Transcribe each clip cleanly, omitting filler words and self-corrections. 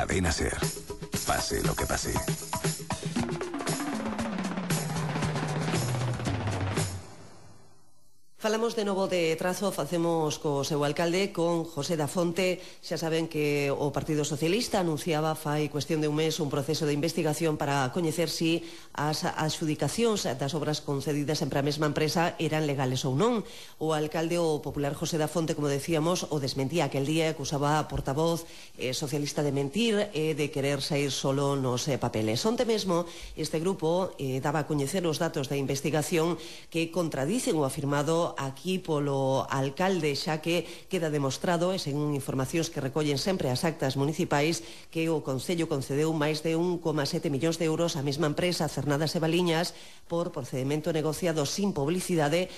Cadena Ser. Pase lo que pase. Falamos de novo de Trazo, facemos co seu alcalde, con José Dafonte. Xa saben que o Partido Socialista anunciaba fai cuestión de un mes un proceso de investigación para coñecer si as adxudicacións das obras concedidas sempre á mesma empresa eran legales ou non. O alcalde, o popular José Dafonte, como decíamos, o desmentía aquel día, acusaba a portavoz socialista de mentir e de querer sair solo nos papeles. Onte mesmo, este grupo daba a coñecer os datos da investigación que contradicen o afirmado aquí polo alcalde, xa que queda demostrado, e según informacións que recollen sempre as actas municipais, que o Concello concedeu máis de 1,7 millóns de euros á mesma empresa, Cernadas e Baliñas, por procedimento negociado sin publicidade,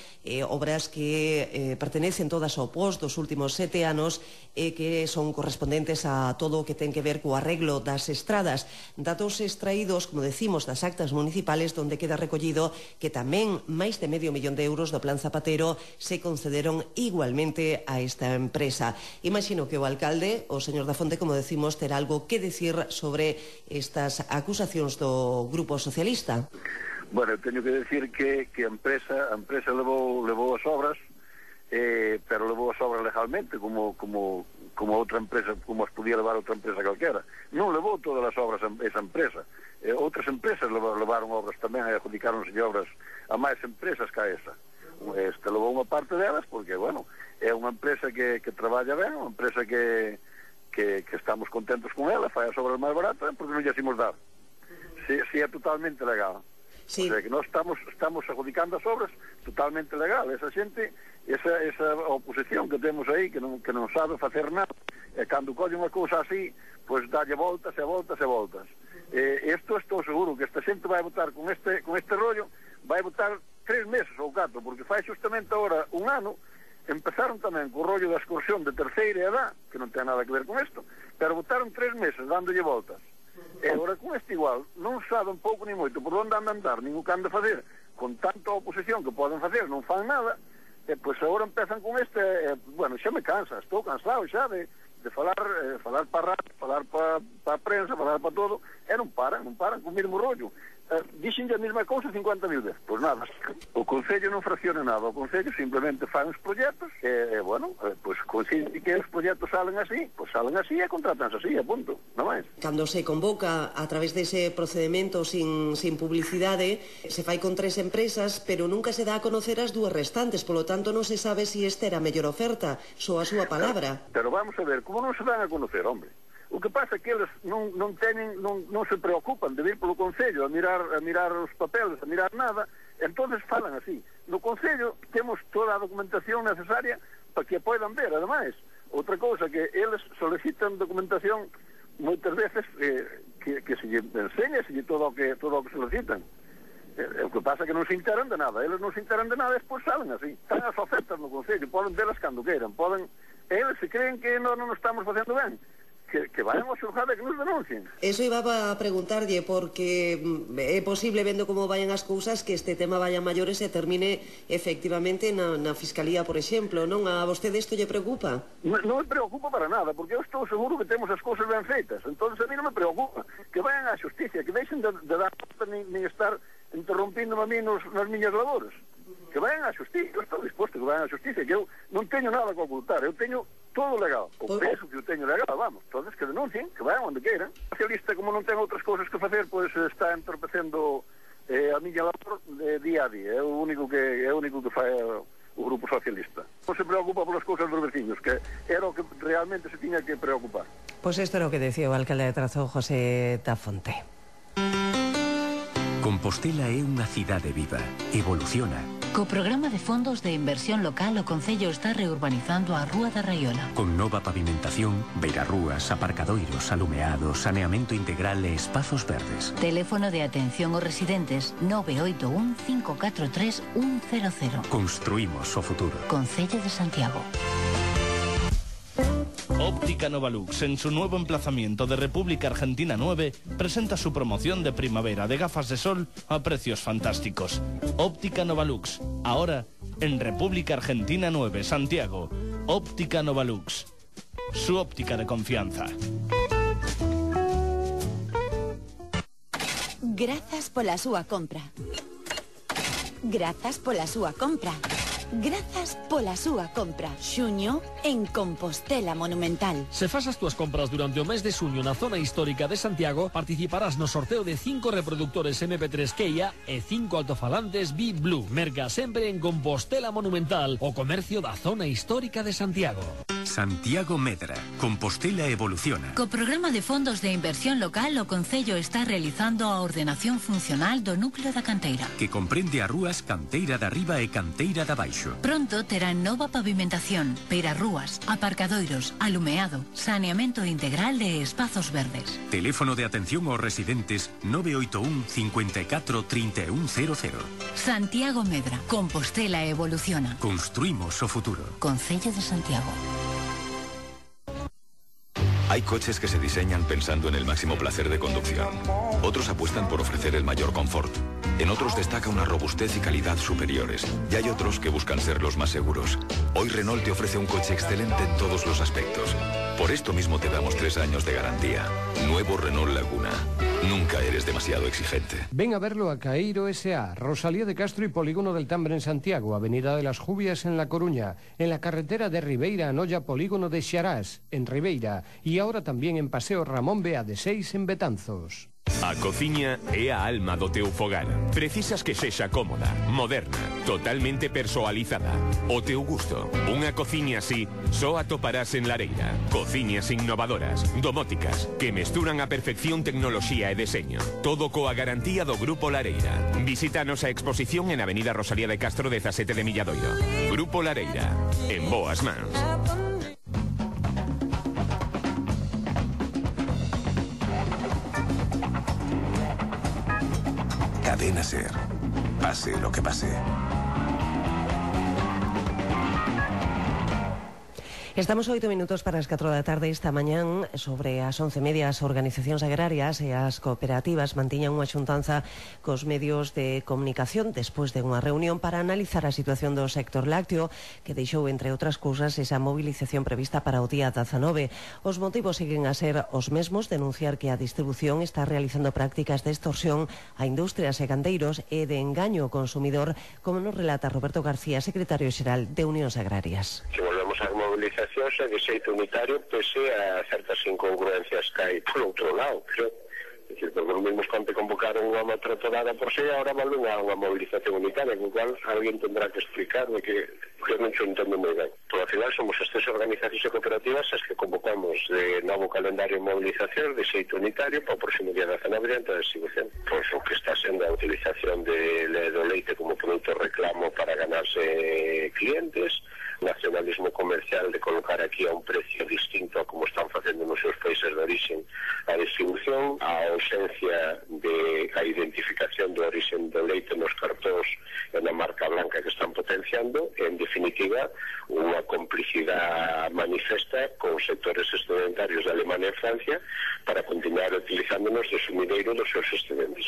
obras que pertenecen todas ao POS dos últimos 7 anos e que son correspondentes a todo o que ten que ver co arreglo das estradas. Datos extraídos, como decimos, das actas municipales, donde queda recollido que tamén máis de medio millón de euros do Plan Zapatero se concederon igualmente a esta empresa. Imagino que o alcalde, o señor Dafonte, como decimos, terá algo que decir sobre estas acusacións do Grupo Socialista. Bueno, teño que decir que a empresa levou as obras, pero levou as obras legalmente, como outra empresa, como as podía levar outra empresa calquera. Non levou todas as obras esa empresa. Outras empresas levaron obras tamén e adjudicaronse obras a máis empresas que a esa. Levou unha parte delas porque, bueno, é unha empresa que traballa ben, unha empresa que estamos contentos con ela, fai as obras máis baratas, porque non lle imos dar. Si é totalmente legal. Sí. O sea, que nós estamos adjudicando as obras totalmente legal. Esa xente, esa oposición que temos aí, que non sabe facer nada, e cando colle unha cousa así, pois dalle voltas e voltas e voltas. Estou seguro que esta xente vai votar con este rollo, vai votar 3 meses ou 4, porque fai justamente agora un ano, empezaron tamén co rollo da excursión de terceira edad, que non ten nada que ver con isto, pero votaron 3 meses dándolle voltas. E agora con este igual, non saben pouco ni moito por onde andan andar, nin o que han de fazer, con tanta oposición que poden facer, non fan nada, e pois agora empezan con este, bueno, xa me cansa, estou cansado xa de falar para radio, falar para a prensa, falar para todo, e non paran con o mesmo rollo. Dixenlle a mesma cousa 50.000 veces. Pois nada, o Concello non fracciona nada, o Concello simplemente fai uns proxectos e, bueno, pois coincide que os proxectos salen así, pois salen así e contratanse así, a punto, non máis. Cando se convoca a través dese procedimento sin publicidade, se fai con 3 empresas, pero nunca se dá a conocer as 2 restantes, polo tanto non se sabe se esta era a mellor oferta, só a súa palabra. Pero vamos a ver, como non se dan a conocer, hombre? O que pasa é que eles non se preocupan de vir polo Concello a mirar os papeles, a mirar nada, entonces falan así. No Concello temos toda a documentación necesaria para que a poidan ver, ademais. Outra cousa que eles solicitan documentación moitas veces que se lle enseñe todo o que solicitan. O que pasa é que non se enteran de nada, eles non se enteran de nada e despois salen así. Están as ofertas no Concello, poden velas cando queiran, eles se creen que non estamos facendo ben, que vayan ao xulgado e que nos denuncien. Eso iba a preguntarlle, porque é posible, vendo como vayan as cousas, que este tema vaya maiores e termine efectivamente na Fiscalía, por exemplo, non? A vostede isto lle preocupa? Non me preocupa para nada, porque eu estou seguro que temos as cousas ben feitas, entonces a mí non me preocupa que vayan á xusticia, que deixen de dar nin estar interrompindo a mí nas miñas labores, que vayan á xusticia. Eu estou disposto que vayan á xusticia, que eu non teño nada que ocultar, eu teño todo legal, o peso que eu teño legal, vamos, todos que denuncien, que vayan onde queiran. O socialista, como non ten outras cousas que facer, pois está entorpecendo a miña labor día a día, é o único que fai o Grupo Socialista. Non se preocupa polas cousas dos veciños, que era o que realmente se tiña que preocupar. Pois isto era o que decía o alcalde de Trazo, José Dafonte. Compostela é unha cidade viva, evoluciona. Co programa de fondos de inversión local, o Concello está reurbanizando a Rúa da Raiola. Con nova pavimentación, beirarrúas, aparcadoiros, alumeados, saneamento integral e espazos verdes. Teléfono de atención aos residentes 981 543 100. Construímos o futuro. Concello de Santiago. Óptica Novalux, en su nuevo emplazamiento de República Argentina 9, presenta su promoción de primavera de gafas de sol a precios fantásticos. Óptica Novalux, ahora en República Argentina 9, Santiago. Óptica Novalux, su óptica de confianza. Grazas pola súa compra. Grazas pola súa compra. Grazas pola súa compra. Xuño en Compostela Monumental. Se fas as túas compras durante o mes de xuño na zona histórica de Santiago, participarás no sorteo de 5 reproductores MP3 Keia e 5 altofalantes B Blue. Merca sempre en Compostela Monumental, o comercio da zona histórica de Santiago. Santiago Medra. Compostela evoluciona. Co programa de fondos de inversión local, o Concello está realizando a ordenación funcional do núcleo da canteira, Que comprende a rúas Canteira da Riba e Canteira da Baixo. Pronto terá nova pavimentación, peirarrúas, aparcadoiros, alumeado, saneamento integral de espazos verdes. Teléfono de atención aos residentes 981 54 3100. Santiago Medra. Compostela evoluciona. Construimos o futuro. Concello de Santiago. Hay coches que se diseñan pensando en el máximo placer de conducción. Otros apuestan por ofrecer el mayor confort. En otros destaca una robustez y calidad superiores. Y hay otros que buscan ser los más seguros. Hoy Renault te ofrece un coche excelente en todos los aspectos. Por esto mismo te damos 3 años de garantía. Nuevo Renault Laguna. Nunca eres demasiado exigente. Ven a verlo a Caeiro S.A., Rosalía de Castro y Polígono del Tambre en Santiago, Avenida de las Jubias en La Coruña, en la carretera de Ribeira a Noia, Polígono de Xarás, en Ribeira, y ahora también en Paseo Ramón Bea de 6 en Betanzos. A cociña é a alma do teu fogar. Precisas que sexa cómoda, moderna, totalmente persoalizada. O teu gusto. Unha cociña así só atoparás en Lareira. Cociñas innovadoras, domóticas, que mesturan a perfección tecnoloxía e deseño. Todo coa garantía do Grupo Lareira. Visítanos a exposición en Avenida Rosalía de Castro 17 de Milladoiro. Grupo Lareira. En boas mans. Cadena Ser. Pase lo que pase. Estamos 8 minutos para as 4 da tarde esta mañán. Sobre as 11:30 as organizacións agrarias e as cooperativas mantiñan unha xuntanza cos medios de comunicación despois de unha reunión para analizar a situación do sector lácteo, que deixou, entre outras cousas, esa movilización prevista para o día 19. Os motivos seguen a ser os mesmos: denunciar que a distribución está realizando prácticas de extorsión a industrias e gandeiros e de engaño ao consumidor, como nos relata Roberto García, secretario xeral de Unións Agrarias. Se volvemos ás movilizacións é de xeito unitario, pese a certas incongruencias que hai por outro lado, pero porque non mesmo conte convocaron unha matratorada por si, agora volven a unha movilización unitaria, con cual alguén tendrá que explicarme que eu non xo entendo moi ben. Por ao final somos as 3 organizacións e cooperativas as que convocamos de novo calendario de movilización de xeito unitario para o próximo día 19 diante da distribución. Pois o que está sendo a utilización do leite como produto reclamo para ganarse clientes, nacionalismo comercial de colocar aquí a un precio distinto a como están facendo nos seus países de origen a distribución, a ausencia de a identificación do origen do leite nos cartóns e na marca blanca que están potenciando, e, en definitiva, unha complicidade manifesta con sectores excedentarios de Alemania e Francia para continuar utilizándonos de sumideiro dos seus excedentes.